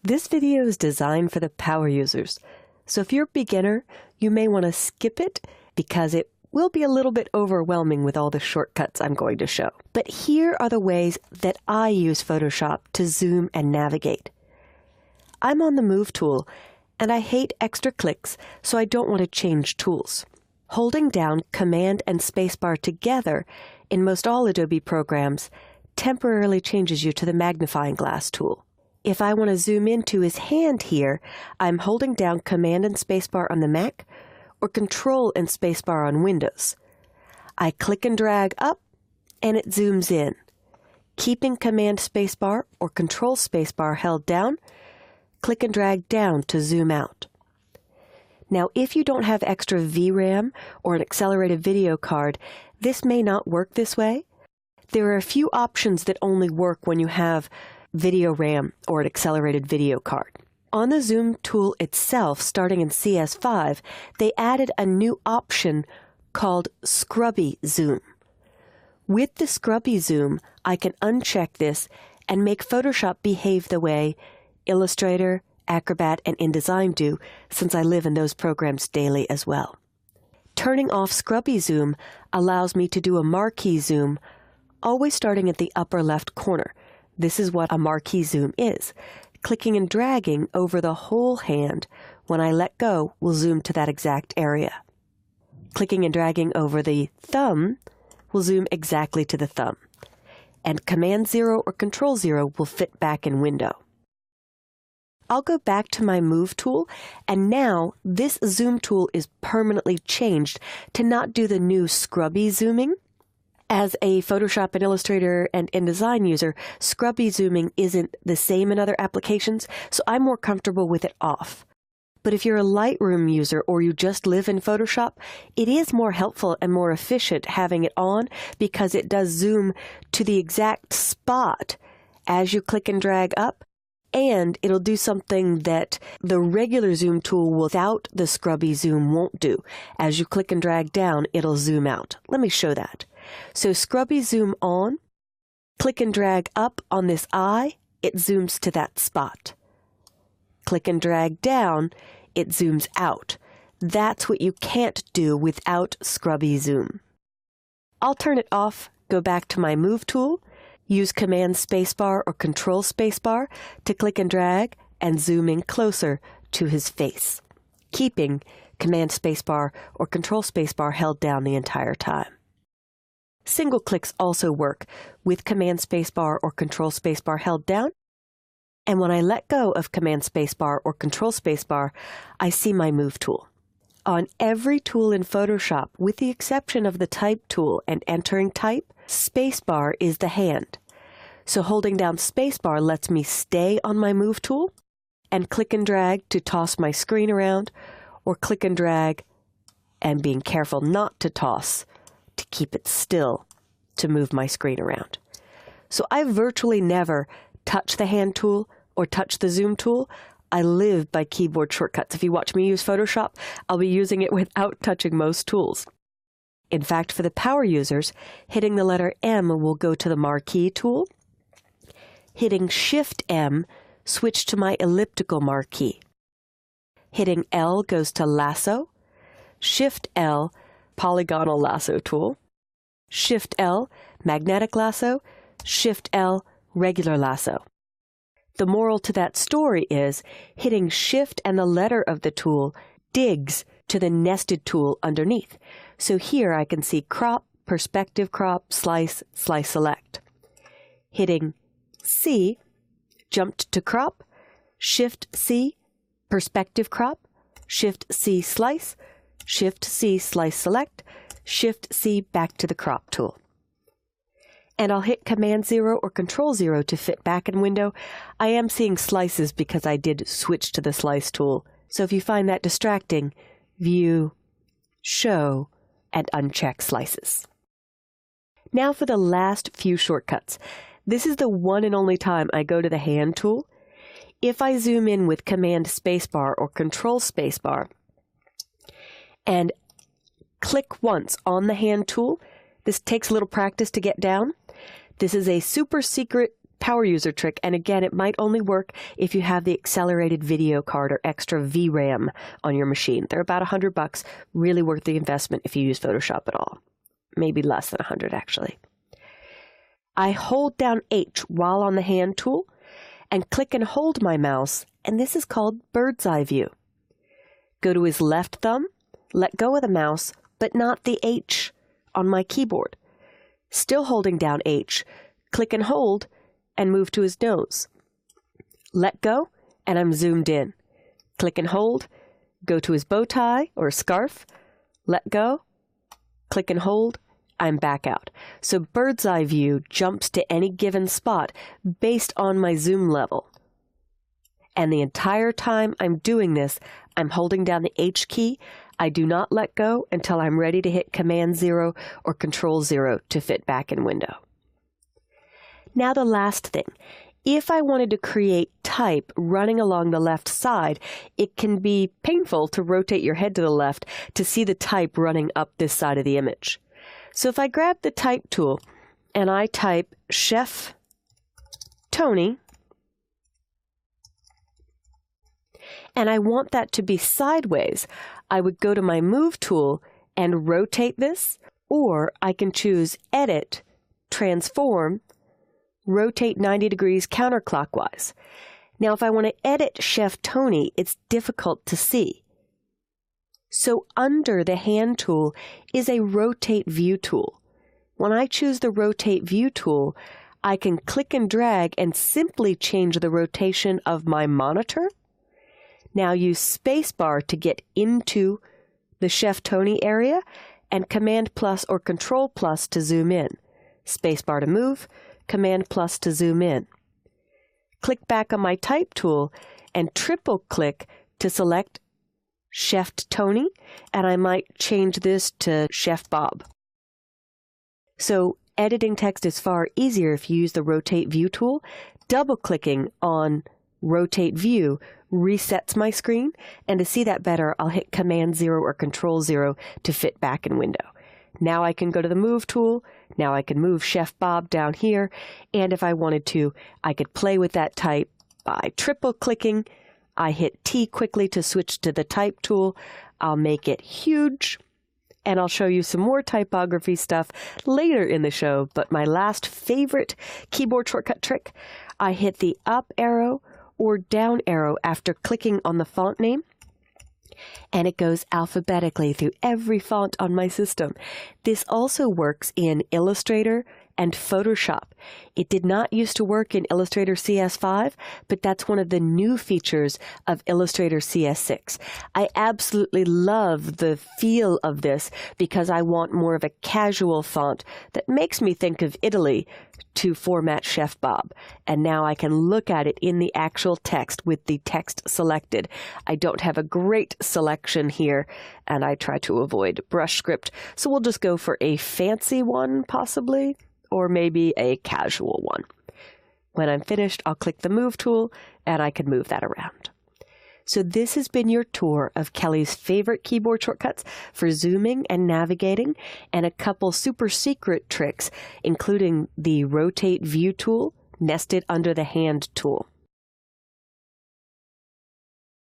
This video is designed for the power users, so if you're a beginner, you may want to skip it because it will be a little bit overwhelming with all the shortcuts I'm going to show. But here are the ways that I use Photoshop to zoom and navigate. I'm on the Move tool, and I hate extra clicks, so I don't want to change tools. Holding down Command and Spacebar together in most all Adobe programs temporarily changes you to the magnifying glass tool. If I want to zoom into his hand here, I'm holding down Command and Spacebar on the Mac or Control and Spacebar on Windows. I click and drag up and it zooms in. Keeping Command Spacebar or Control Spacebar held down, click and drag down to zoom out. Now, if you don't have extra VRAM or an accelerated video card, this may not work this way. There are a few options that only work when you have video RAM or an accelerated video card. On the zoom tool itself, starting in CS6, they added a new option called Scrubby Zoom. With the Scrubby Zoom, I can uncheck this and make Photoshop behave the way Illustrator, Acrobat, and InDesign do, since I live in those programs daily as well. Turning off Scrubby Zoom allows me to do a marquee zoom, always starting at the upper left corner. This is what a marquee zoom is. Clicking and dragging over the whole hand when I let go will zoom to that exact area. Clicking and dragging over the thumb will zoom exactly to the thumb. And Command 0 or Control 0 will fit back in window. I'll go back to my Move tool, and now this zoom tool is permanently changed to not do the new scrubby zooming. As a Photoshop and Illustrator and InDesign user, scrubby zooming isn't the same in other applications, so I'm more comfortable with it off. But if you're a Lightroom user or you just live in Photoshop, it is more helpful and more efficient having it on because it does zoom to the exact spot as you click and drag up, and it'll do something that the regular zoom tool without the scrubby zoom won't do. As you click and drag down, it'll zoom out. Let me show that. So scrubby zoom on, click and drag up on this eye, it zooms to that spot. Click and drag down, it zooms out. That's what you can't do without scrubby zoom. I'll turn it off, go back to my Move tool, use Command Spacebar or Control Spacebar to click and drag and zoom in closer to his face, keeping Command Spacebar or Control Spacebar held down the entire time. Single clicks also work with Command Spacebar or Control Spacebar held down, and when I let go of Command Spacebar or Control Spacebar, I see my Move tool. On every tool in Photoshop, with the exception of the Type tool and entering type, Spacebar is the hand. So holding down Spacebar lets me stay on my Move tool and click and drag to toss my screen around, or click and drag and being careful not to toss to keep it still to move my screen around. So I virtually never touch the hand tool or touch the zoom tool. I live by keyboard shortcuts. If you watch me use Photoshop, I'll be using it without touching most tools. In fact, for the power users, hitting the letter M will go to the marquee tool. Hitting Shift M, switch to my elliptical marquee. Hitting L goes to lasso. Shift L, polygonal lasso tool. Shift L, magnetic lasso. Shift L, regular lasso. The moral to that story is hitting Shift and the letter of the tool digs to the nested tool underneath. So here I can see crop, perspective crop, slice, slice select. Hitting C, jumped to crop, Shift C, perspective crop, Shift C slice, Shift C slice select, Shift C back to the crop tool. And I'll hit Command 0 or Control 0 to fit back in window. I am seeing slices because I did switch to the slice tool. So if you find that distracting, View, Show, and uncheck slices. Now for the last few shortcuts. This is the one and only time I go to the hand tool. If I zoom in with Command Spacebar or Control Spacebar and click once on the hand tool, this takes a little practice to get down. This is a super secret power user trick, and again, it might only work if you have the accelerated video card or extra VRAM on your machine. They're about $100, really worth the investment if you use Photoshop at all. Maybe less than 100 actually. I hold down H while on the hand tool and click and hold my mouse, and this is called bird's eye view. Go to his left thumb, let go of the mouse, but not the H on my keyboard. Still holding down H, click and hold, and move to his nose. Let go, and I'm zoomed in. Click and hold, go to his bow tie or scarf, let go, click and hold, I'm back out. So bird's eye view jumps to any given spot based on my zoom level. And the entire time I'm doing this, I'm holding down the H key. I do not let go until I'm ready to hit Command 0 or Control 0 to fit back in window. Now the last thing. If I wanted to create type running along the left side, it can be painful to rotate your head to the left to see the type running up this side of the image. So if I grab the type tool and I type Chef Tony, and I want that to be sideways, I would go to my Move tool and rotate this, or I can choose Edit, Transform, Rotate 90 degrees counterclockwise. Now if I want to edit Chef Tony, it's difficult to see. So under the hand tool is a Rotate View tool. When I choose the Rotate View tool, I can click and drag and simply change the rotation of my monitor. Now use spacebar to get into the Chef Tony area and Command plus or Control plus to zoom in. Spacebar to move, Command plus to zoom in. Click back on my type tool and triple click to select Chef Tony, and I might change this to Chef Bob. So editing text is far easier if you use the Rotate View tool. Double-clicking on Rotate View resets my screen, and to see that better, I'll hit Command 0 or Control 0 to fit back in window. Now I can go to the Move tool. Now I can move Chef Bob down here, and if I wanted to, I could play with that type by triple-clicking. I hit T quickly to switch to the type tool. I'll make it huge, and I'll show you some more typography stuff later in the show, but my last favorite keyboard shortcut trick, I hit the up arrow or down arrow after clicking on the font name, and it goes alphabetically through every font on my system. This also works in Illustrator and Photoshop. It did not used to work in Illustrator CS5, but that's one of the new features of Illustrator CS6. I absolutely love the feel of this because I want more of a casual font that makes me think of Italy to format Chef Bob. And now I can look at it in the actual text with the text selected. I don't have a great selection here, and I try to avoid brush script, so we'll just go for a fancy one possibly, or maybe a casual one. When I'm finished, I'll click the Move tool, and I can move that around. So this has been your tour of Kelly's favorite keyboard shortcuts for zooming and navigating, and a couple super secret tricks, including the Rotate View tool nested under the Hand tool.